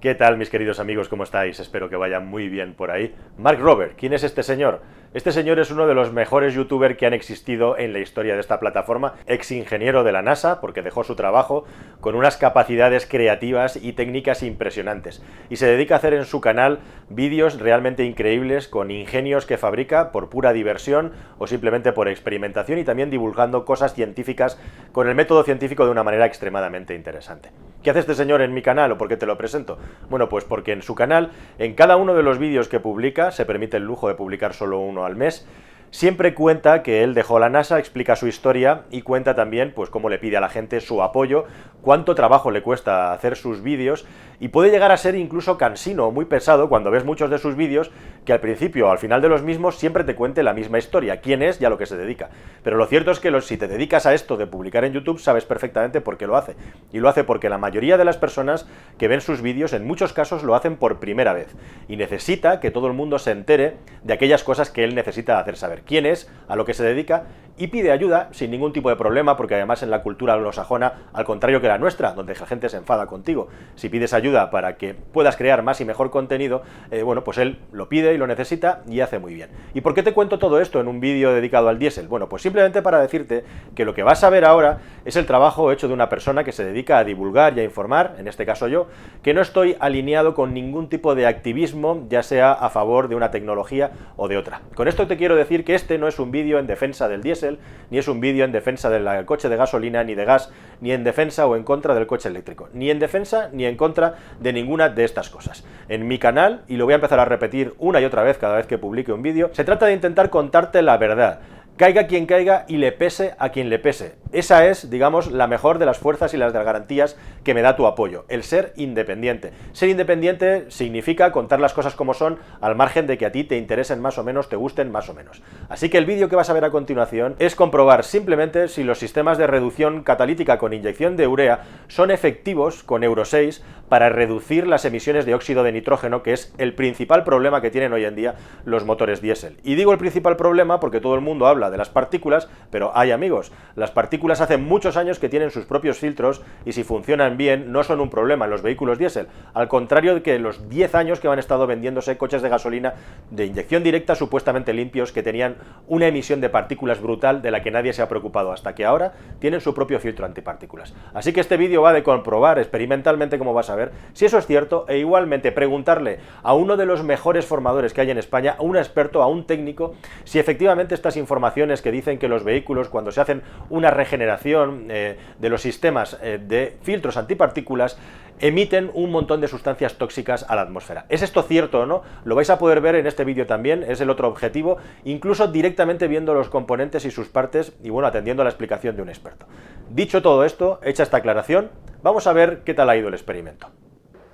¿Qué tal, mis queridos amigos? ¿Cómo estáis? Espero que vayan muy bien por ahí. Mark Rober, ¿quién es este señor? Este señor es uno de los mejores youtubers que han existido en la historia de esta plataforma, ex ingeniero de la NASA, porque dejó su trabajo, con unas capacidades creativas y técnicas impresionantes. Y se dedica a hacer en su canal vídeos realmente increíbles, con ingenios que fabrica por pura diversión o simplemente por experimentación, y también divulgando cosas científicas con el método científico de una manera extremadamente interesante. ¿Qué hace este señor en mi canal o por qué te lo presento? Bueno, pues porque en su canal, en cada uno de los vídeos que publica, se permite el lujo de publicar solo uno al mes, siempre cuenta que él dejó la NASA, explica su historia y cuenta también pues cómo le pide a la gente su apoyo, cuánto trabajo le cuesta hacer sus vídeos, y puede llegar a ser incluso cansino o muy pesado cuando ves muchos de sus vídeos que al principio o al final de los mismos siempre te cuente la misma historia, quién es y a lo que se dedica. Pero lo cierto es que si te dedicas a esto de publicar en YouTube, sabes perfectamente por qué lo hace. Y lo hace porque la mayoría de las personas que ven sus vídeos en muchos casos lo hacen por primera vez y necesita que todo el mundo se entere de aquellas cosas que él necesita hacer saber. Quién es, a lo que se dedica, y pide ayuda sin ningún tipo de problema, porque además en la cultura anglosajona, al contrario que la nuestra, donde la gente se enfada contigo, si pides ayuda para que puedas crear más y mejor contenido, bueno, pues él lo pide y lo necesita y hace muy bien. ¿Y por qué te cuento todo esto en un vídeo dedicado al diésel? Bueno, pues simplemente para decirte que lo que vas a ver ahora es el trabajo hecho de una persona que se dedica a divulgar y a informar, en este caso yo, que no estoy alineado con ningún tipo de activismo, ya sea a favor de una tecnología o de otra. Con esto te quiero decir que este no es un vídeo en defensa del diésel, ni es un vídeo en defensa del coche de gasolina, ni de gas, ni en defensa o en contra del coche eléctrico, ni en defensa ni en contra de ninguna de estas cosas. En mi canal, y lo voy a empezar a repetir una y otra vez cada vez que publique un vídeo, se trata de intentar contarte la verdad. Caiga quien caiga y le pese a quien le pese. Esa es, digamos, la mejor de las fuerzas y las de las garantías que me da tu apoyo, el ser independiente. Ser independiente significa contar las cosas como son, al margen de que a ti te interesen más o menos, te gusten más o menos. Así que el vídeo que vas a ver a continuación es comprobar simplemente si los sistemas de reducción catalítica con inyección de urea son efectivos con Euro 6 para reducir las emisiones de óxido de nitrógeno, que es el principal problema que tienen hoy en día los motores diésel. Y digo el principal problema porque todo el mundo habla de las partículas, pero hay amigos, las partículas hace muchos años que tienen sus propios filtros y si funcionan bien no son un problema en los vehículos diésel, al contrario de que los 10 años que han estado vendiéndose coches de gasolina de inyección directa supuestamente limpios que tenían una emisión de partículas brutal de la que nadie se ha preocupado hasta que ahora tienen su propio filtro antipartículas. Así que este vídeo va de comprobar experimentalmente, como vas a ver, si eso es cierto, e igualmente preguntarle a uno de los mejores formadores que hay en España, a un experto, a un técnico, si efectivamente estas informaciones que dicen que los vehículos, cuando se hacen una regeneración de los sistemas de filtros antipartículas, emiten un montón de sustancias tóxicas a la atmósfera. ¿Es esto cierto o no? Lo vais a poder ver en este vídeo también, es el otro objetivo, incluso directamente viendo los componentes y sus partes y bueno, atendiendo a la explicación de un experto. Dicho todo esto, hecha esta aclaración, vamos a ver qué tal ha ido el experimento.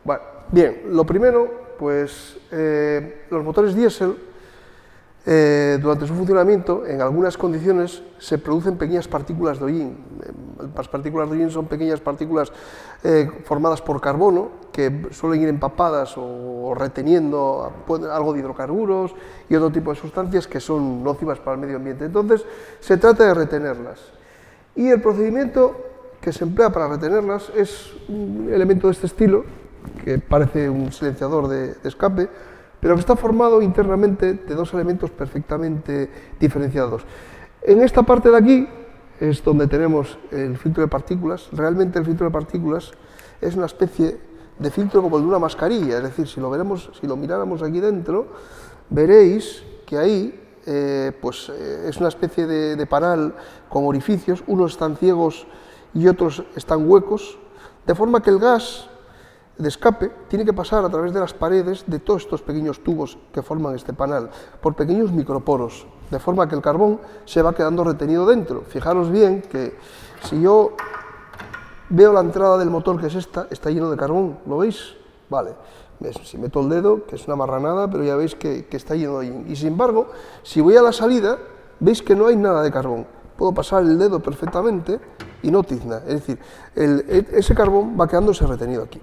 Bueno, bien, lo primero, pues los motores diésel, durante su funcionamiento, en algunas condiciones, se producen pequeñas partículas de hollín. Las partículas de hollín son pequeñas partículas formadas por carbono, que suelen ir empapadas o reteniendo algo de hidrocarburos y otro tipo de sustancias que son nocivas para el medio ambiente. Entonces, se trata de retenerlas. Y el procedimiento que se emplea para retenerlas es un elemento de este estilo, que parece un silenciador de escape, pero que está formado internamente de dos elementos perfectamente diferenciados. En esta parte de aquí es donde tenemos el filtro de partículas. Realmente el filtro de partículas es una especie de filtro como el de una mascarilla, es decir, si lo miráramos aquí dentro, veréis que ahí es una especie de panal con orificios, unos están ciegos y otros están huecos, de forma que el gas de escape tiene que pasar a través de las paredes de todos estos pequeños tubos que forman este panal, por pequeños microporos, de forma que el carbón se va quedando retenido dentro. Fijaros bien que si yo veo la entrada del motor, que es esta, está lleno de carbón, ¿lo veis? Vale, si meto el dedo, que es una marranada, pero ya veis que está lleno de hollín. Y sin embargo, si voy a la salida, veis que no hay nada de carbón. Puedo pasar el dedo perfectamente y no tizna, es decir, ese carbón va quedándose retenido aquí.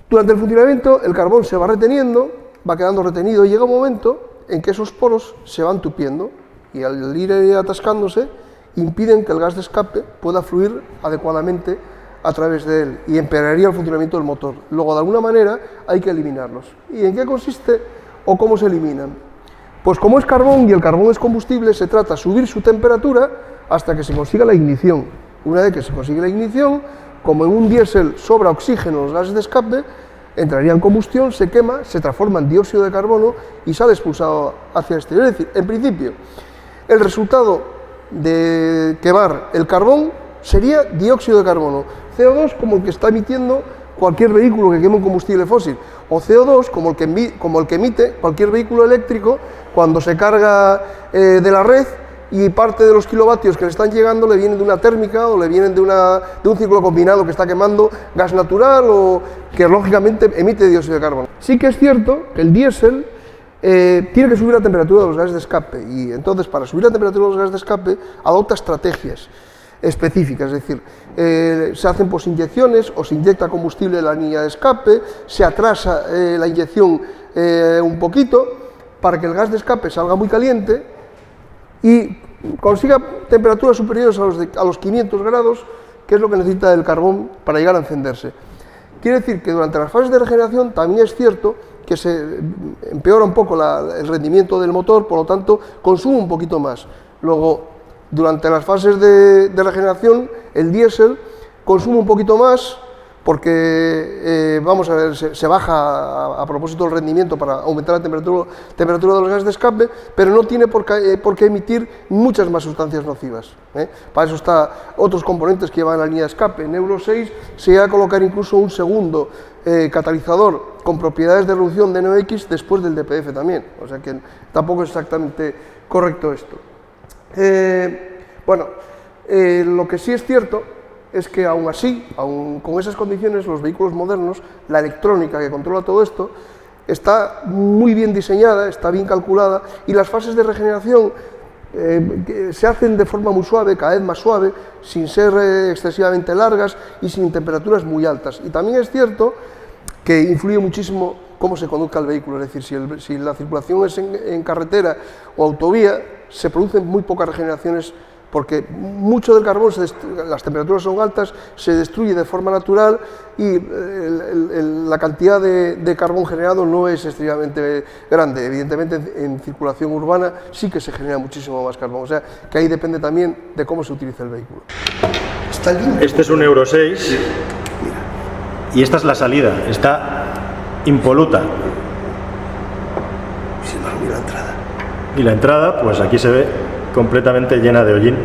Durante el funcionamiento, el carbón se va reteniendo, va quedando retenido, y llega un momento en que esos poros se van tupiendo, y al ir atascándose, impiden que el gas de escape pueda fluir adecuadamente a través de él y empeoraría el funcionamiento del motor. Luego, de alguna manera, hay que eliminarlos. ¿Y en qué consiste o cómo se eliminan? Pues como es carbón y el carbón es combustible, se trata de subir su temperatura hasta que se consiga la ignición. Una vez que se consigue la ignición, como en un diésel sobra oxígeno en los gases de escape, entraría en combustión, se quema, se transforma en dióxido de carbono y sale expulsado hacia el exterior. Es decir, en principio, el resultado de quemar el carbón sería dióxido de carbono, CO2 como el que está emitiendo cualquier vehículo que queme un combustible fósil, o CO2 como el que emite cualquier vehículo eléctrico cuando se carga de la red y parte de los kilovatios que le están llegando le vienen de una térmica o le vienen de un ciclo combinado que está quemando gas natural o que lógicamente emite dióxido de carbono. Sí que es cierto que el diésel tiene que subir la temperatura de los gases de escape y entonces para subir la temperatura de los gases de escape adopta estrategias específicas, es decir, se hacen posinyecciones o se inyecta combustible en la línea de escape, se atrasa la inyección un poquito para que el gas de escape salga muy caliente y consiga temperaturas superiores a los 500 grados, que es lo que necesita el carbón para llegar a encenderse. Quiere decir que durante las fases de regeneración también es cierto que se empeora un poco el rendimiento del motor, por lo tanto consume un poquito más. Luego, durante las fases de regeneración, el diésel consume un poquito más porque, vamos a ver, se baja a propósito del rendimiento para aumentar la temperatura de los gases de escape, pero no tiene por qué emitir muchas más sustancias nocivas. Para eso están otros componentes que llevan la línea de escape. En Euro 6 se llega a colocar incluso un segundo catalizador con propiedades de reducción de NOx después del DPF también, o sea que tampoco es exactamente correcto esto. Lo que sí es cierto es que aún así, aún con esas condiciones, los vehículos modernos, la electrónica que controla todo esto, está muy bien diseñada, está bien calculada y las fases de regeneración se hacen de forma muy suave, cada vez más suave, sin ser excesivamente largas y sin temperaturas muy altas. Y también es cierto que influye muchísimo cómo se conduzca el vehículo, es decir, si la circulación es en carretera o autovía, se producen muy pocas regeneraciones porque mucho del carbón, las temperaturas son altas, se destruye de forma natural y la cantidad de carbón generado no es excesivamente grande. Evidentemente en circulación urbana sí que se genera muchísimo más carbón, o sea que ahí depende también de cómo se utiliza el vehículo. Está limpio. Este es un Euro 6 y esta es la salida, está impoluta. Y la entrada. Y la entrada, pues aquí se ve completamente llena de hollín.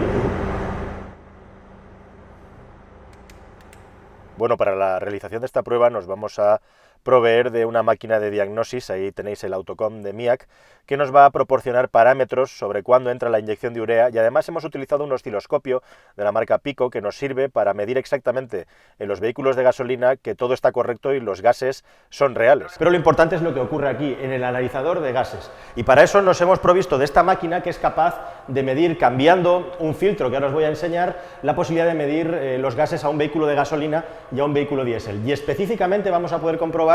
Bueno, para la realización de esta prueba nos vamos a proveer de una máquina de diagnosis, ahí tenéis el Autocom de MIAC, que nos va a proporcionar parámetros sobre cuándo entra la inyección de urea y además hemos utilizado un osciloscopio de la marca Pico que nos sirve para medir exactamente en los vehículos de gasolina que todo está correcto y los gases son reales. Pero lo importante es lo que ocurre aquí, en el analizador de gases. Y para eso nos hemos provisto de esta máquina que es capaz de medir, cambiando un filtro que ahora os voy a enseñar, la posibilidad de medir los gases a un vehículo de gasolina y a un vehículo diésel. Y específicamente vamos a poder comprobar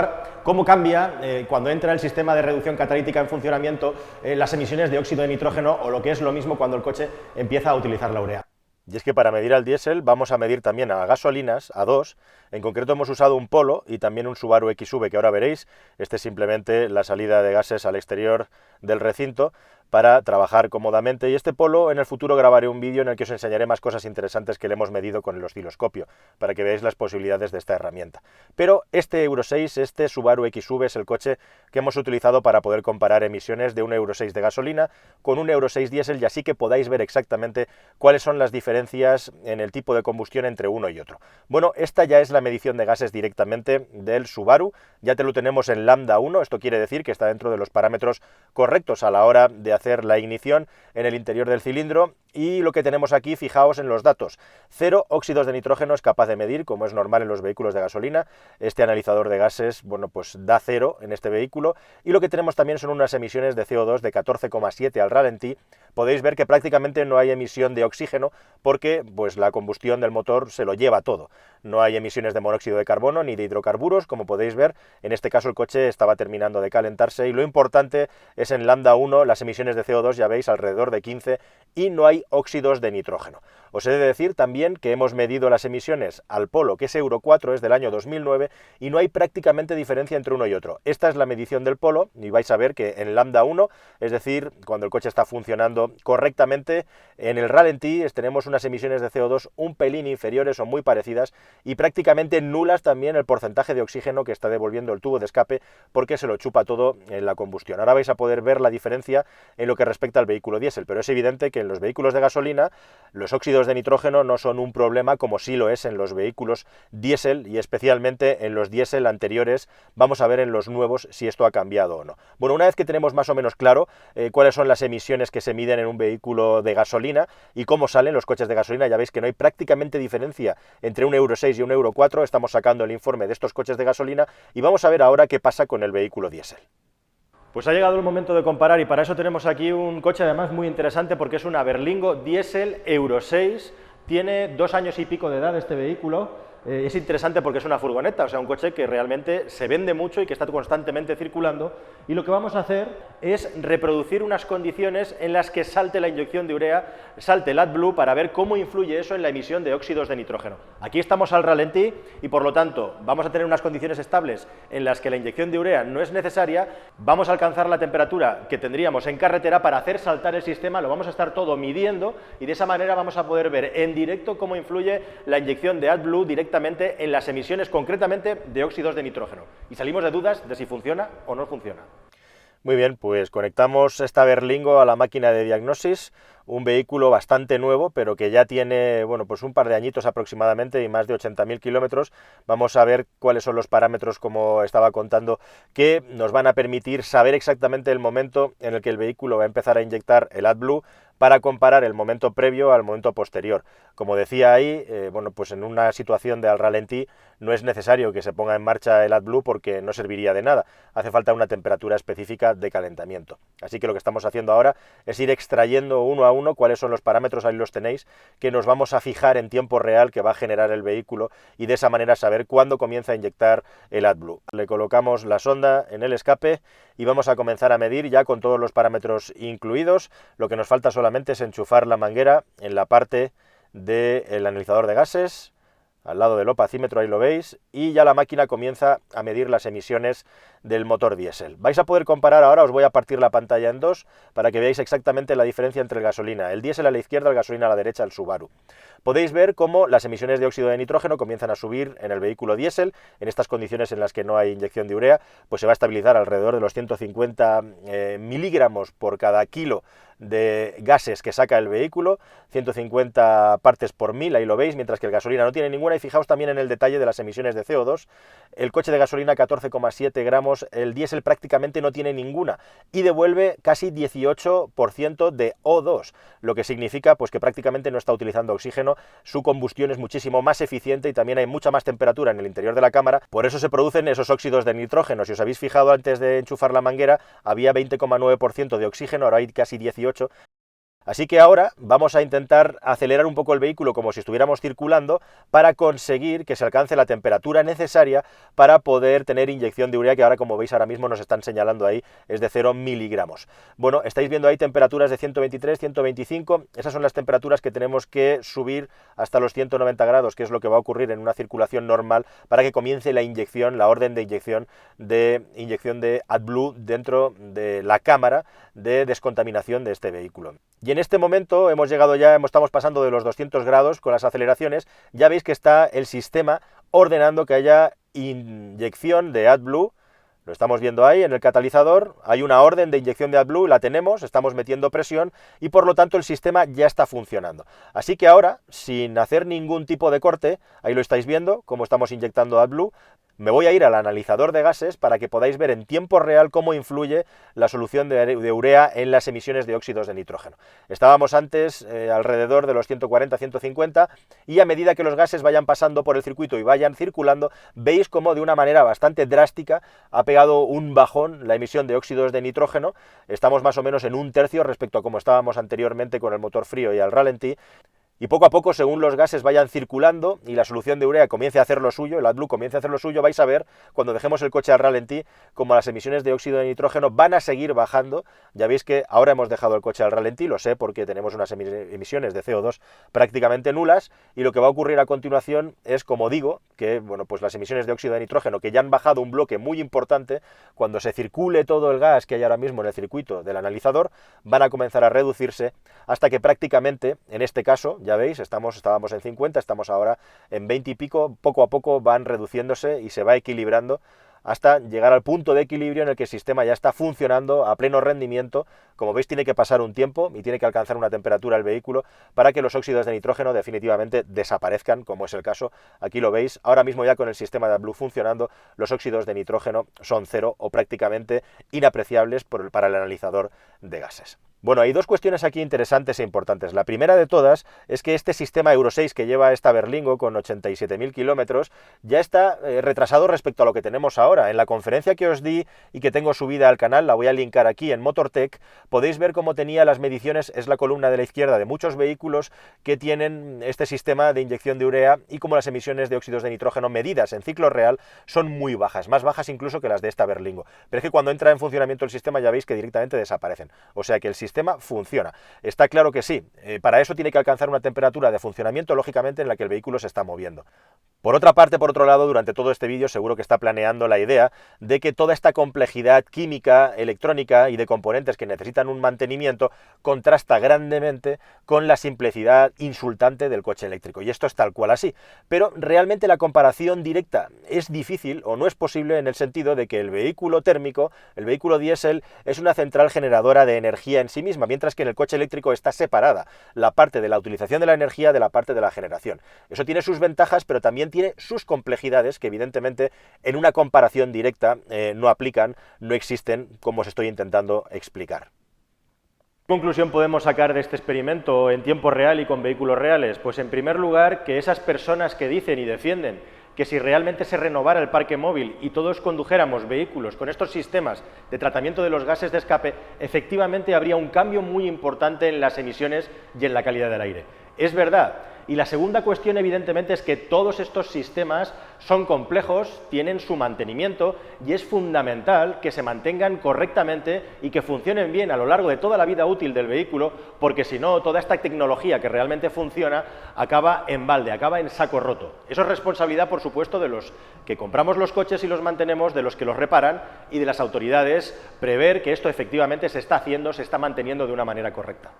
cómo cambia cuando entra el sistema de reducción catalítica en funcionamiento las emisiones de óxido de nitrógeno o lo que es lo mismo cuando el coche empieza a utilizar la urea. Y es que para medir al diésel vamos a medir también a gasolinas, a dos. En concreto hemos usado un Polo y también un Subaru XV que ahora veréis. Este es simplemente la salida de gases al exterior del recinto para trabajar cómodamente, y este Polo en el futuro grabaré un vídeo en el que os enseñaré más cosas interesantes que le hemos medido con el osciloscopio, para que veáis las posibilidades de esta herramienta. Pero este Euro 6, este Subaru XV es el coche que hemos utilizado para poder comparar emisiones de un Euro 6 de gasolina con un Euro 6 diésel y así que podáis ver exactamente cuáles son las diferencias en el tipo de combustión entre uno y otro. Bueno, esta ya es la medición de gases directamente del Subaru, ya te lo tenemos en lambda 1, esto quiere decir que está dentro de los parámetros correctos a la hora de hacer la ignición en el interior del cilindro. Y lo que tenemos aquí, fijaos en los datos, 0 óxidos de nitrógeno es capaz de medir, como es normal en los vehículos de gasolina. Este analizador de gases, bueno, pues da 0 en este vehículo, y lo que tenemos también son unas emisiones de CO2 de 14,7 al ralentí. Podéis ver que prácticamente no hay emisión de oxígeno porque pues la combustión del motor se lo lleva todo. No hay emisiones de monóxido de carbono ni de hidrocarburos, como podéis ver. En este caso el coche estaba terminando de calentarse y lo importante es en lambda 1 las emisiones de CO2, ya veis, alrededor de 15, y no hay y óxidos de nitrógeno. Os he de decir también que hemos medido las emisiones al Polo, que es Euro 4, es del año 2009, y no hay prácticamente diferencia entre uno y otro. Esta es la medición del Polo, y vais a ver que en lambda 1, es decir, cuando el coche está funcionando correctamente, en el ralentí tenemos unas emisiones de CO2 un pelín inferiores o muy parecidas, y prácticamente nulas también el porcentaje de oxígeno que está devolviendo el tubo de escape, porque se lo chupa todo en la combustión. Ahora vais a poder ver la diferencia en lo que respecta al vehículo diésel, pero es evidente que en los vehículos de gasolina los óxidos de nitrógeno no son un problema como sí lo es en los vehículos diésel, y especialmente en los diésel anteriores. Vamos a ver en los nuevos si esto ha cambiado o no. Bueno, una vez que tenemos más o menos claro cuáles son las emisiones que se miden en un vehículo de gasolina y cómo salen los coches de gasolina, ya veis que no hay prácticamente diferencia entre un Euro 6 y un Euro 4, estamos sacando el informe de estos coches de gasolina y vamos a ver ahora qué pasa con el vehículo diésel. Pues ha llegado el momento de comparar, y para eso tenemos aquí un coche además muy interesante porque es una Berlingo diésel Euro 6, tiene 2 años y pico de edad este vehículo. Es interesante porque es una furgoneta, o sea, un coche que realmente se vende mucho y que está constantemente circulando, y lo que vamos a hacer es reproducir unas condiciones en las que salte la inyección de urea, salte el AdBlue, para ver cómo influye eso en la emisión de óxidos de nitrógeno. Aquí estamos al ralentí y por lo tanto vamos a tener unas condiciones estables en las que la inyección de urea no es necesaria, vamos a alcanzar la temperatura que tendríamos en carretera para hacer saltar el sistema, lo vamos a estar todo midiendo y de esa manera vamos a poder ver en directo cómo influye la inyección de AdBlue directamente en las emisiones concretamente de óxidos de nitrógeno. Y salimos de dudas de si funciona o no funciona. Muy bien, pues conectamos esta Berlingo a la máquina de diagnosis, un vehículo bastante nuevo, pero que ya tiene, bueno, pues un par de añitos aproximadamente y más de 80.000 kilómetros. Vamos a ver cuáles son los parámetros, como estaba contando, que nos van a permitir saber exactamente el momento en el que el vehículo va a empezar a inyectar el AdBlue, para comparar el momento previo al momento posterior. Como decía ahí, bueno, pues en una situación de al ralentí no es necesario que se ponga en marcha el AdBlue porque no serviría de nada. Hace falta una temperatura específica de calentamiento. Así que lo que estamos haciendo ahora es ir extrayendo uno a uno cuáles son los parámetros, ahí los tenéis, que nos vamos a fijar en tiempo real que va a generar el vehículo, y de esa manera saber cuándo comienza a inyectar el AdBlue. Le colocamos la sonda en el escape y vamos a comenzar a medir ya con todos los parámetros incluidos. Lo que nos falta solamente es enchufar la manguera en la parte del analizador de gases, al lado del opacímetro, ahí lo veis, y ya la máquina comienza a medir las emisiones del motor diésel. Vais a poder comparar ahora, os voy a partir la pantalla en dos para que veáis exactamente la diferencia entre el gasolina, el diésel a la izquierda, el gasolina a la derecha, el Subaru. Podéis ver cómo las emisiones de óxido de nitrógeno comienzan a subir en el vehículo diésel. En estas condiciones en las que no hay inyección de urea, pues se va a estabilizar alrededor de los 150 miligramos por cada kilo de gases que saca el vehículo, 150 partes por mil, ahí lo veis, mientras que el gasolina no tiene ninguna. Y fijaos también en el detalle de las emisiones de CO2, el coche de gasolina 14,7 gramos, el diésel prácticamente no tiene ninguna y devuelve casi 18% de O2, lo que significa pues que prácticamente no está utilizando oxígeno, su combustión es muchísimo más eficiente y también hay mucha más temperatura en el interior de la cámara, por eso se producen esos óxidos de nitrógeno. Si os habéis fijado antes de enchufar la manguera, había 20,9% de oxígeno, ahora hay casi 18%. Así que ahora vamos a intentar acelerar un poco el vehículo como si estuviéramos circulando para conseguir que se alcance la temperatura necesaria para poder tener inyección de urea, que ahora, como veis ahora mismo nos están señalando ahí, es de 0 miligramos. Bueno, estáis viendo ahí temperaturas de 123, 125, esas son las temperaturas que tenemos que subir hasta los 190 grados, que es lo que va a ocurrir en una circulación normal para que comience la inyección, la orden de inyección de AdBlue dentro de la cámara de descontaminación de este vehículo. Y en este momento hemos llegado ya, estamos pasando de los 200 grados con las aceleraciones, ya veis que está el sistema ordenando que haya inyección de AdBlue. Lo estamos viendo ahí en el catalizador, hay una orden de inyección de AdBlue, la tenemos, estamos metiendo presión y por lo tanto el sistema ya está funcionando. Así que ahora, sin hacer ningún tipo de corte, ahí lo estáis viendo, cómo estamos inyectando AdBlue, me voy a ir al analizador de gases para que podáis ver en tiempo real cómo influye la solución de urea en las emisiones de óxidos de nitrógeno. Estábamos antes alrededor de los 140-150 y a medida que los gases vayan pasando por el circuito y vayan circulando, veis cómo de una manera bastante drástica ha pegado un bajón la emisión de óxidos de nitrógeno. Estamos más o menos en 1/3 respecto a como estábamos anteriormente con el motor frío y al ralentí. Y poco a poco, según los gases vayan circulando y la solución de urea comience a hacer lo suyo, el AdBlue comience a hacer lo suyo, vais a ver, cuando dejemos el coche al ralentí, como las emisiones de óxido de nitrógeno van a seguir bajando. Ya veis que ahora hemos dejado el coche al ralentí, lo sé porque tenemos unas emisiones de CO2 prácticamente nulas, y lo que va a ocurrir a continuación es, como digo, que bueno, pues las emisiones de óxido de nitrógeno, que ya han bajado un bloque muy importante, cuando se circule todo el gas que hay ahora mismo en el circuito del analizador, van a comenzar a reducirse hasta que prácticamente, en este caso, ya veis, estábamos en 50, estamos ahora en 20 y pico, poco a poco van reduciéndose y se va equilibrando hasta llegar al punto de equilibrio en el que el sistema ya está funcionando a pleno rendimiento. Como veis, tiene que pasar un tiempo y tiene que alcanzar una temperatura el vehículo para que los óxidos de nitrógeno definitivamente desaparezcan, como es el caso. Aquí lo veis, ahora mismo ya con el sistema de AdBlue funcionando, los óxidos de nitrógeno son cero o prácticamente inapreciables para el analizador de gases. Bueno, hay dos cuestiones aquí interesantes e importantes. La primera de todas es que este sistema Euro 6 que lleva esta Berlingo con 87.000 kilómetros ya está retrasado respecto a lo que tenemos ahora. En la conferencia que os di y que tengo subida al canal, la voy a linkar aquí en MotorTech, podéis ver cómo tenía las mediciones, es la columna de la izquierda, de muchos vehículos que tienen este sistema de inyección de urea, y cómo las emisiones de óxidos de nitrógeno medidas en ciclo real son muy bajas, más bajas incluso que las de esta Berlingo. Pero es que cuando entra en funcionamiento el sistema ya veis que directamente desaparecen. O sea que el sistema funciona. Está claro que sí, para eso tiene que alcanzar una temperatura de funcionamiento, lógicamente, en la que el vehículo se está moviendo. Por otra parte, por otro lado, durante todo este vídeo seguro que está planeando la idea de que toda esta complejidad química, electrónica y de componentes que necesitan un mantenimiento contrasta grandemente con la simplicidad insultante del coche eléctrico. Y esto es tal cual así. Pero realmente la comparación directa es difícil o no es posible, en el sentido de que el vehículo térmico, el vehículo diésel, es una central generadora de energía en sí misma, mientras que en el coche eléctrico está separada la parte de la utilización de la energía de la parte de la generación. Eso tiene sus ventajas, pero también tiene sus complejidades que evidentemente en una comparación directa no aplican, no existen, como os estoy intentando explicar. ¿Qué conclusión podemos sacar de este experimento en tiempo real y con vehículos reales? Pues en primer lugar, que esas personas que dicen y defienden que si realmente se renovara el parque móvil y todos condujéramos vehículos con estos sistemas de tratamiento de los gases de escape, efectivamente habría un cambio muy importante en las emisiones y en la calidad del aire. Es verdad. Y la segunda cuestión, evidentemente, es que todos estos sistemas son complejos, tienen su mantenimiento, y es fundamental que se mantengan correctamente y que funcionen bien a lo largo de toda la vida útil del vehículo, porque si no, toda esta tecnología que realmente funciona acaba en balde, acaba en saco roto. Eso es responsabilidad, por supuesto, de los que compramos los coches y los mantenemos, de los que los reparan y de las autoridades, prever que esto efectivamente se está haciendo, se está manteniendo de una manera correcta.